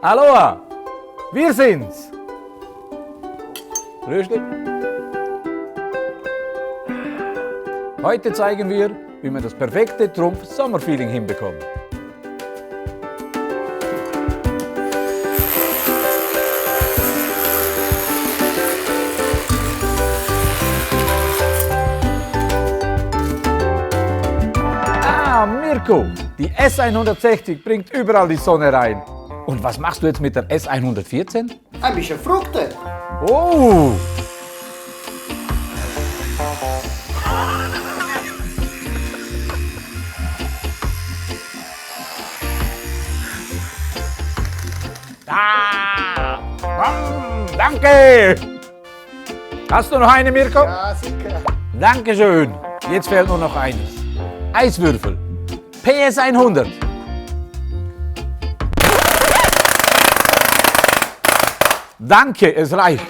Aloha, wir sind's. Rösti. Heute zeigen wir, wie man das perfekte Trumpf-Sommerfeeling hinbekommt. Mirko, die S160 bringt überall die Sonne rein. Und was machst du jetzt mit der S114? Ein bisschen Frukte. Oh! Ah! Danke! Hast du noch eine, Mirko? Ja, sicher. Dankeschön. Jetzt fehlt nur noch eines. Eiswürfel. PS 100. Danke, es reicht.